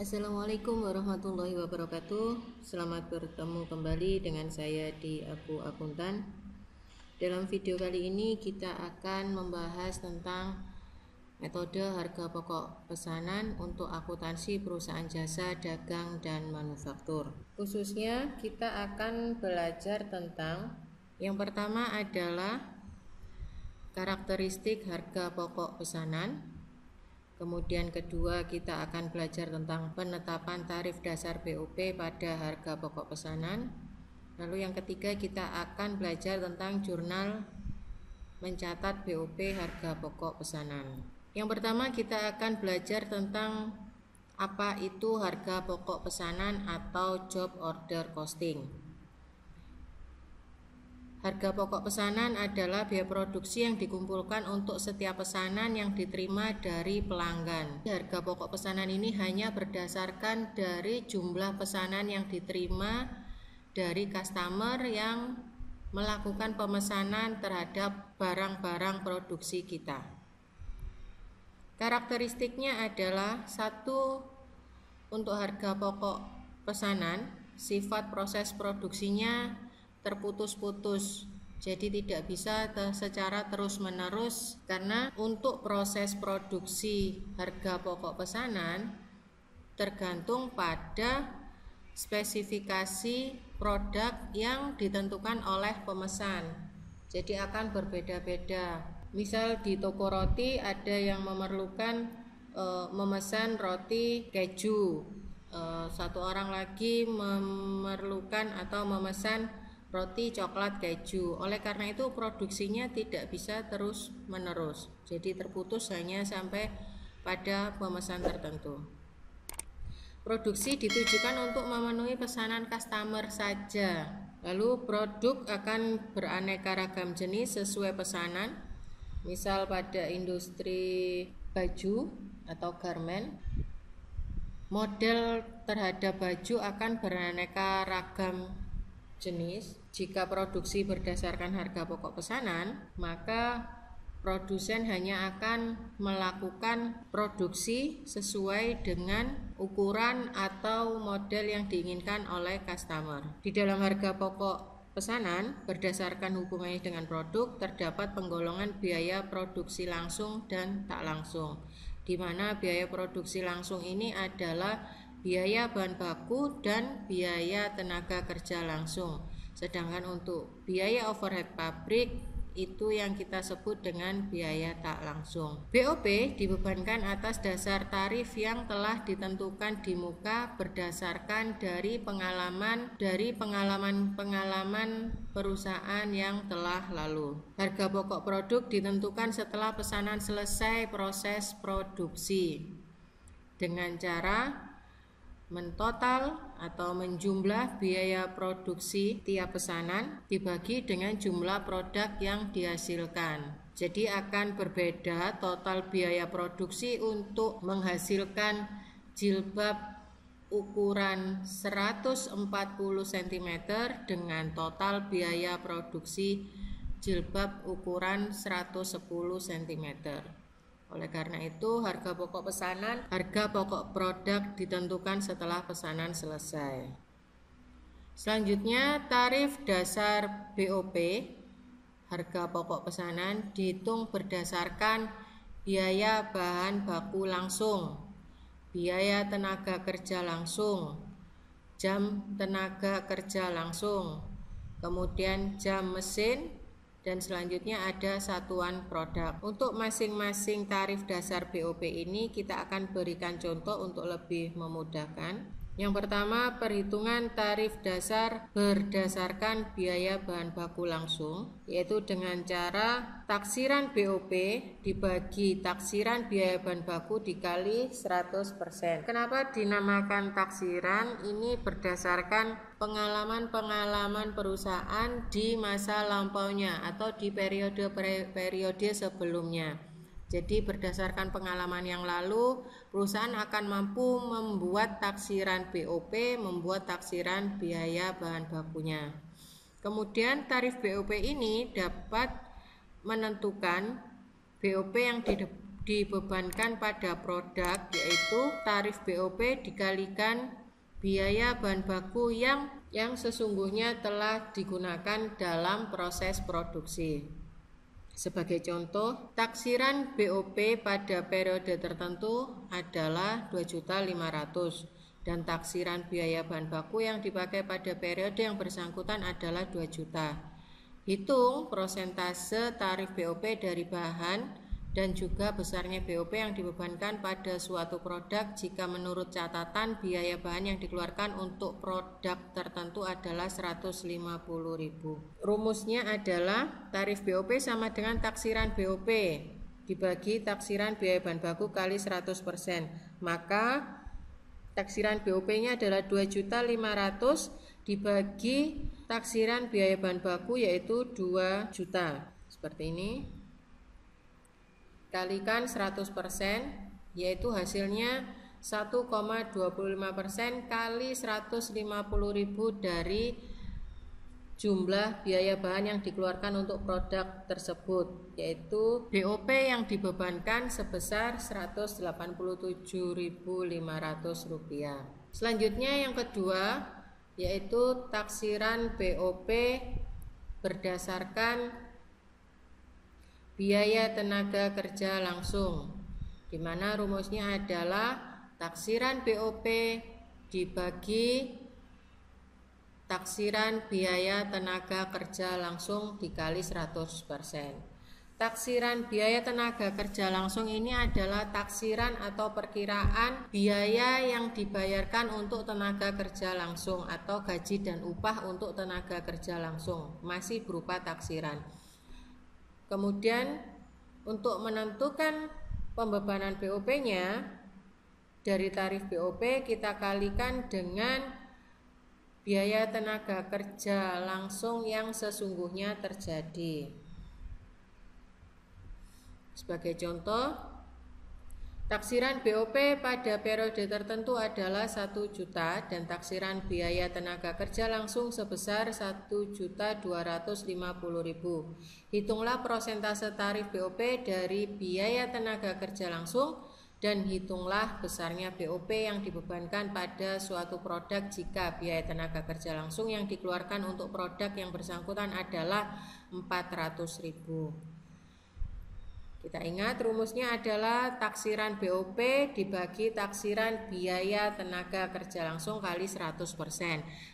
Assalamualaikum warahmatullahi wabarakatuh. Selamat bertemu kembali dengan saya di Aku Akuntan. Dalam video kali ini kita akan membahas tentang metode harga pokok pesanan untuk akuntansi perusahaan jasa, dagang, dan manufaktur. Khususnya kita akan belajar tentang yang pertama adalah karakteristik harga pokok pesanan. Kemudian kedua kita akan belajar tentang penetapan tarif dasar BOP pada harga pokok pesanan. Lalu yang ketiga kita akan belajar tentang jurnal mencatat BOP harga pokok pesanan. Yang pertama kita akan belajar tentang apa itu harga pokok pesanan atau job order costing. Harga pokok pesanan adalah biaya produksi yang dikumpulkan untuk setiap pesanan yang diterima dari pelanggan. Harga pokok pesanan ini hanya berdasarkan dari jumlah pesanan yang diterima dari customer yang melakukan pemesanan terhadap barang-barang produksi kita. Karakteristiknya adalah satu, untuk harga pokok pesanan, sifat proses produksinya terputus-putus, jadi tidak bisa secara terus-menerus, karena untuk proses produksi harga pokok pesanan tergantung pada spesifikasi produk yang ditentukan oleh pemesan, jadi akan berbeda-beda. Misal di toko roti ada yang memerlukan memesan roti keju, satu orang lagi memerlukan atau memesan roti coklat keju. Oleh karena itu produksinya tidak bisa terus menerus, jadi terputus hanya sampai pada pemesan tertentu. Produksi ditujukan untuk memenuhi pesanan customer saja. Lalu produk akan beraneka ragam jenis sesuai pesanan. Misal pada industri baju atau garment, model terhadap baju akan beraneka ragam jenis. Jika produksi berdasarkan harga pokok pesanan, maka produsen hanya akan melakukan produksi sesuai dengan ukuran atau model yang diinginkan oleh customer. Di dalam harga pokok pesanan, berdasarkan hubungannya dengan produk, terdapat penggolongan biaya produksi langsung dan tak langsung, di mana biaya produksi langsung ini adalah biaya bahan baku dan biaya tenaga kerja langsung. Sedangkan untuk biaya overhead pabrik itu yang kita sebut dengan biaya tak langsung. BOP dibebankan atas dasar tarif yang telah ditentukan di muka berdasarkan dari pengalaman perusahaan yang telah lalu. Harga pokok produk ditentukan setelah pesanan selesai proses produksi dengan cara mentotal atau menjumlah biaya produksi tiap pesanan dibagi dengan jumlah produk yang dihasilkan. Jadi akan berbeda total biaya produksi untuk menghasilkan jilbab ukuran 140 cm dengan total biaya produksi jilbab ukuran 110 cm. Oleh karena itu, harga pokok produk ditentukan setelah pesanan selesai. Selanjutnya, tarif dasar BOP, harga pokok pesanan, dihitung berdasarkan biaya bahan baku langsung, biaya tenaga kerja langsung, jam tenaga kerja langsung, kemudian jam mesin, dan selanjutnya ada satuan produk. Untuk masing-masing tarif dasar BOP ini kita akan berikan contoh untuk lebih memudahkan. Yang pertama, perhitungan tarif dasar berdasarkan biaya bahan baku langsung, yaitu dengan cara taksiran BOP dibagi taksiran biaya bahan baku dikali 100%. Kenapa dinamakan taksiran? Ini berdasarkan pengalaman perusahaan di masa lampaunya atau di periode sebelumnya. Jadi berdasarkan pengalaman yang lalu, perusahaan akan mampu membuat taksiran BOP, membuat taksiran biaya bahan bakunya. Kemudian tarif BOP ini dapat menentukan BOP yang dibebankan pada produk, yaitu tarif BOP dikalikan biaya bahan baku yang sesungguhnya telah digunakan dalam proses produksi. Sebagai contoh, taksiran BOP pada periode tertentu adalah 2.500.000 dan taksiran biaya bahan baku yang dipakai pada periode yang bersangkutan adalah 2 juta. Hitung prosentase tarif BOP dari bahan dan juga besarnya BOP yang dibebankan pada suatu produk jika menurut catatan biaya bahan yang dikeluarkan untuk produk tertentu adalah 150.000. Rumusnya adalah tarif BOP sama dengan taksiran BOP dibagi taksiran biaya bahan baku kali 100%. Maka taksiran BOP-nya adalah 2.500.000 dibagi taksiran biaya bahan baku yaitu 2 juta. Seperti ini. Kalikan 100%, yaitu hasilnya 1,25% kali 150.000 dari jumlah biaya bahan yang dikeluarkan untuk produk tersebut, yaitu BOP yang dibebankan sebesar Rp187.500. Selanjutnya yang kedua, yaitu taksiran BOP berdasarkan biaya tenaga kerja langsung, di mana rumusnya adalah taksiran BOP dibagi taksiran biaya tenaga kerja langsung dikali 100%. Taksiran biaya tenaga kerja langsung ini adalah taksiran atau perkiraan biaya yang dibayarkan untuk tenaga kerja langsung atau gaji dan upah untuk tenaga kerja langsung, masih berupa taksiran. Kemudian untuk menentukan pembebanan BOP-nya dari tarif BOP kita kalikan dengan biaya tenaga kerja langsung yang sesungguhnya terjadi. Sebagai contoh, taksiran BOP pada periode tertentu adalah 1 juta dan taksiran biaya tenaga kerja langsung sebesar 1.250.000. Hitunglah prosentase tarif BOP dari biaya tenaga kerja langsung dan hitunglah besarnya BOP yang dibebankan pada suatu produk jika biaya tenaga kerja langsung yang dikeluarkan untuk produk yang bersangkutan adalah 400.000. Kita ingat rumusnya adalah taksiran BOP dibagi taksiran biaya tenaga kerja langsung kali 100%.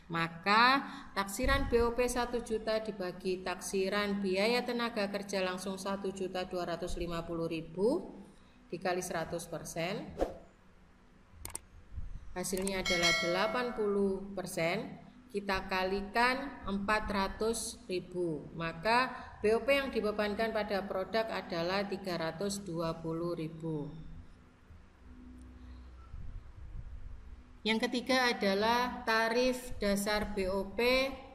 Maka taksiran BOP 1 juta dibagi taksiran biaya tenaga kerja langsung 1.250.000 dikali 100%. Hasilnya adalah 80%. Kita kalikan 400.000, maka BOP yang dibebankan pada produk adalah 320.000. Yang ketiga adalah tarif dasar BOP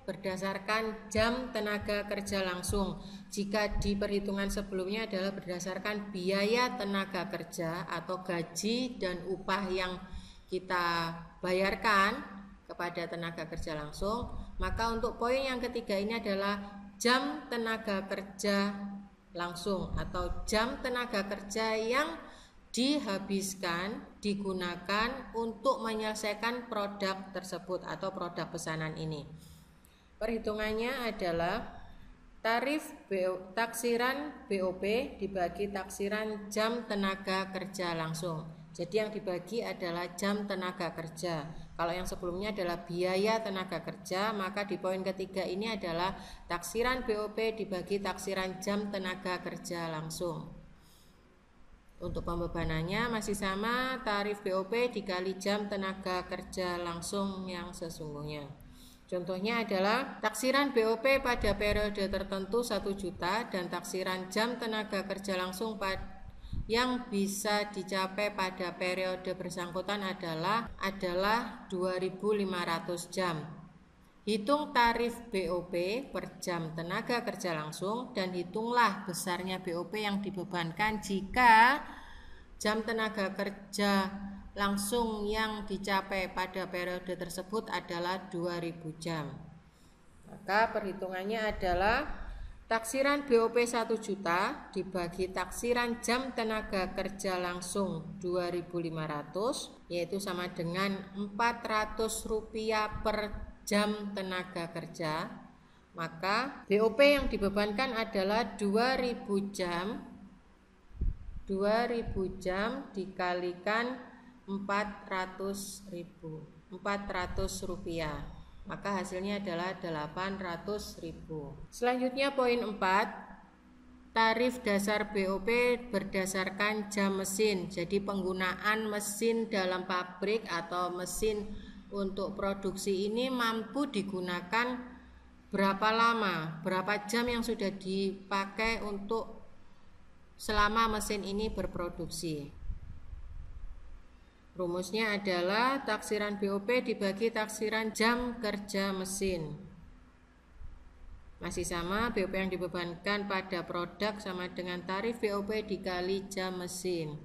berdasarkan jam tenaga kerja langsung. Jika di perhitungan sebelumnya adalah berdasarkan biaya tenaga kerja atau gaji dan upah yang kita bayarkan kepada tenaga kerja langsung, maka untuk poin yang ketiga ini adalah jam tenaga kerja langsung atau jam tenaga kerja yang dihabiskan, digunakan untuk menyelesaikan produk tersebut atau produk pesanan ini. Perhitungannya adalah taksiran BOP dibagi taksiran jam tenaga kerja langsung. Jadi yang dibagi adalah jam tenaga kerja. Kalau yang sebelumnya adalah biaya tenaga kerja, maka di poin ketiga ini adalah taksiran BOP dibagi taksiran jam tenaga kerja langsung. Untuk pembebanannya masih sama, tarif BOP dikali jam tenaga kerja langsung yang sesungguhnya. Contohnya adalah taksiran BOP pada periode tertentu 1 juta dan taksiran jam tenaga kerja langsung yang bisa dicapai pada periode bersangkutan adalah 2.500 jam. Hitung tarif BOP per jam tenaga kerja langsung dan hitunglah besarnya BOP yang dibebankan jika jam tenaga kerja langsung yang dicapai pada periode tersebut adalah 2.000 jam. Maka perhitungannya adalah Taksiran BOP 1 juta dibagi taksiran jam tenaga kerja langsung 2.500, yaitu sama dengan Rp400 per jam tenaga kerja. Maka BOP yang dibebankan adalah 2.000 jam. 2.000 jam dikalikan Rp400. Maka hasilnya adalah 800.000. Selanjutnya poin 4, tarif dasar BOP berdasarkan jam mesin. Jadi penggunaan mesin dalam pabrik atau mesin untuk produksi ini mampu digunakan berapa lama, berapa jam yang sudah dipakai untuk selama mesin ini berproduksi. Rumusnya adalah taksiran BOP dibagi taksiran jam kerja mesin. Masih sama, BOP yang dibebankan pada produk sama dengan tarif BOP dikali jam mesin.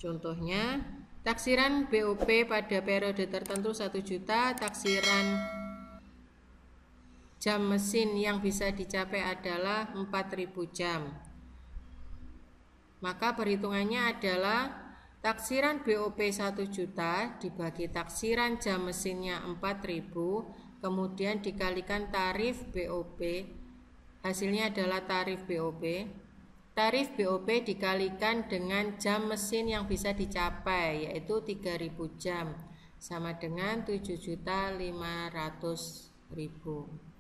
Contohnya, taksiran BOP pada periode tertentu 1 juta, taksiran jam mesin yang bisa dicapai adalah 4.000 jam. Maka perhitungannya adalah taksiran BOP 1 juta dibagi taksiran jam mesinnya 4.000, kemudian dikalikan tarif BOP, hasilnya adalah tarif BOP. Tarif BOP dikalikan dengan jam mesin yang bisa dicapai, yaitu 3.000 jam, sama dengan 7.500.000.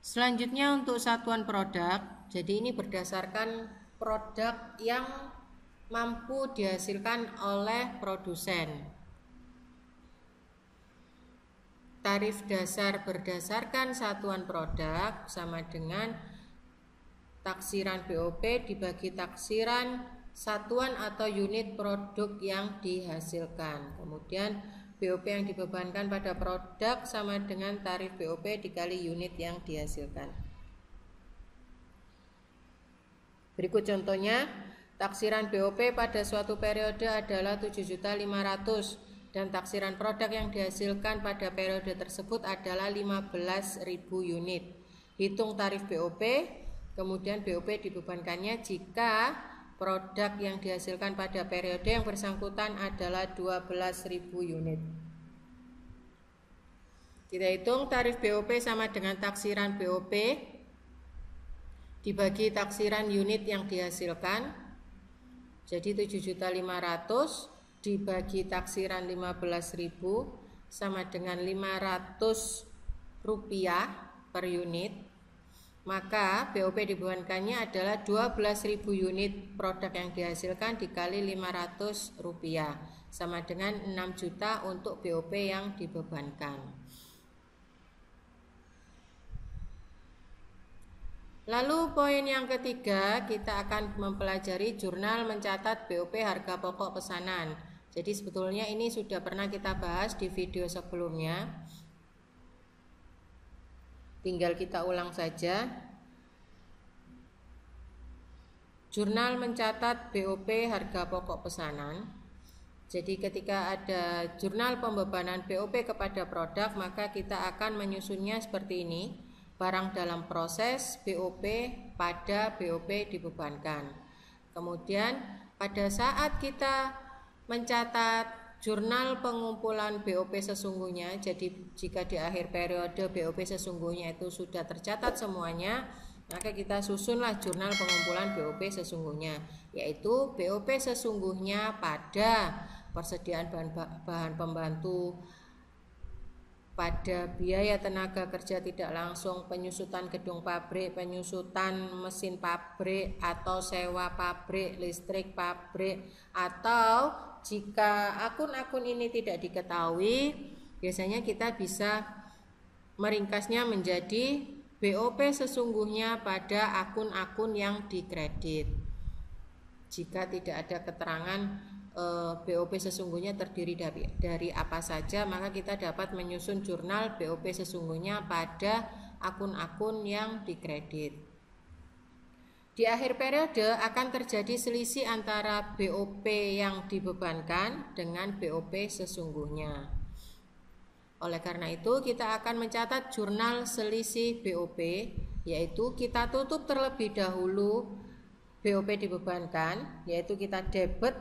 Selanjutnya untuk satuan produk, jadi ini berdasarkan produk yang mampu dihasilkan oleh produsen. Tarif dasar berdasarkan satuan produk sama dengan taksiran BOP dibagi taksiran satuan atau unit produk yang dihasilkan. Kemudian BOP yang dibebankan pada produk sama dengan tarif BOP dikali unit yang dihasilkan. Berikut contohnya, taksiran BOP pada suatu periode adalah 7.500.000 dan taksiran produk yang dihasilkan pada periode tersebut adalah 15.000 unit. Hitung tarif BOP, kemudian BOP dibebankannya jika produk yang dihasilkan pada periode yang bersangkutan adalah 12.000 unit. Kita hitung tarif BOP sama dengan taksiran BOP dibagi taksiran unit yang dihasilkan. Jadi 7.500.000 dibagi taksiran 15.000 sama dengan Rp500 per unit. Maka BOP dibebankannya adalah 12.000 unit produk yang dihasilkan dikali Rp500 sama dengan 6 juta untuk BOP yang dibebankan. Lalu poin yang ketiga, kita akan mempelajari jurnal mencatat BOP harga pokok pesanan. Jadi sebetulnya ini sudah pernah kita bahas di video sebelumnya. Tinggal kita ulang saja. Jurnal mencatat BOP harga pokok pesanan. Jadi ketika ada jurnal pembebanan BOP kepada produk, maka kita akan menyusunnya seperti ini. Barang dalam proses, BOP pada BOP dibebankan. Kemudian pada saat kita mencatat jurnal pengumpulan BOP sesungguhnya, jadi jika di akhir periode BOP sesungguhnya itu sudah tercatat semuanya, maka kita susunlah jurnal pengumpulan BOP sesungguhnya, yaitu BOP sesungguhnya pada persediaan bahan pembantu, pada biaya tenaga kerja tidak langsung, penyusutan gedung pabrik, penyusutan mesin pabrik atau sewa pabrik, listrik pabrik, atau jika akun-akun ini tidak diketahui, biasanya kita bisa meringkasnya menjadi BOP sesungguhnya pada akun-akun yang dikredit. Jika tidak ada keterangan BOP sesungguhnya terdiri dari apa saja, maka kita dapat menyusun jurnal BOP sesungguhnya pada akun-akun yang dikredit. Di akhir periode akan terjadi selisih antara BOP yang dibebankan dengan BOP sesungguhnya. Oleh karena itu, kita akan mencatat jurnal selisih BOP, yaitu kita tutup terlebih dahulu BOP dibebankan, yaitu kita debit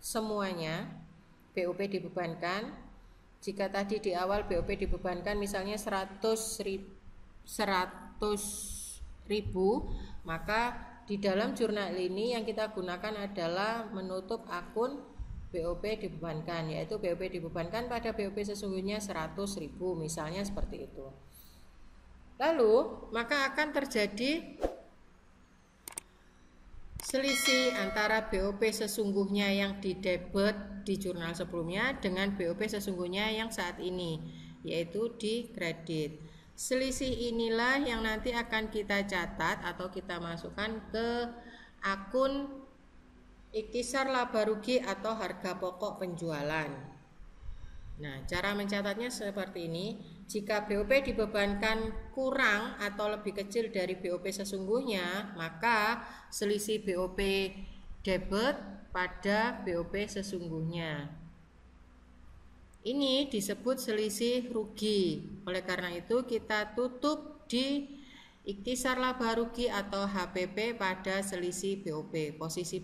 semuanya BOP dibebankan. Jika tadi di awal BOP dibebankan misalnya 100.000, maka di dalam jurnal ini yang kita gunakan adalah menutup akun BOP dibebankan, yaitu BOP dibebankan pada BOP sesungguhnya 100.000, misalnya seperti itu. Lalu maka akan terjadi selisih antara BOP sesungguhnya yang didebit di jurnal sebelumnya dengan BOP sesungguhnya yang saat ini, yaitu di kredit. Selisih inilah yang nanti akan kita catat atau kita masukkan ke akun ikhtisar laba rugi atau harga pokok penjualan. Nah, cara mencatatnya seperti ini. Jika BOP dibebankan kurang atau lebih kecil dari BOP sesungguhnya, maka selisih BOP debit pada BOP sesungguhnya. Ini disebut selisih rugi. Oleh karena itu kita tutup di ikhtisar laba rugi atau HPP pada selisih BOP. Posisi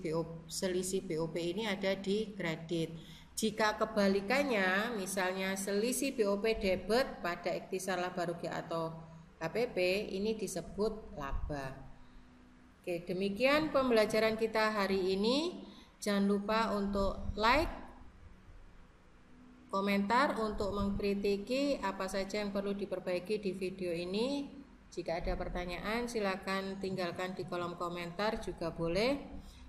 selisih BOP ini ada di kredit. Jika kebalikannya, misalnya selisih BOP debit pada ikhtisar laba rugi atau HPP, ini disebut laba. Oke, demikian pembelajaran kita hari ini. Jangan lupa untuk like, komentar untuk mengkritiki apa saja yang perlu diperbaiki di video ini. Jika ada pertanyaan silakan tinggalkan di kolom komentar juga boleh.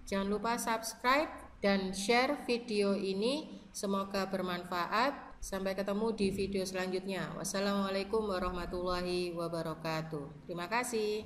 Jangan lupa subscribe dan share video ini. Semoga bermanfaat. Sampai ketemu di video selanjutnya. Wassalamualaikum warahmatullahi wabarakatuh. Terima kasih.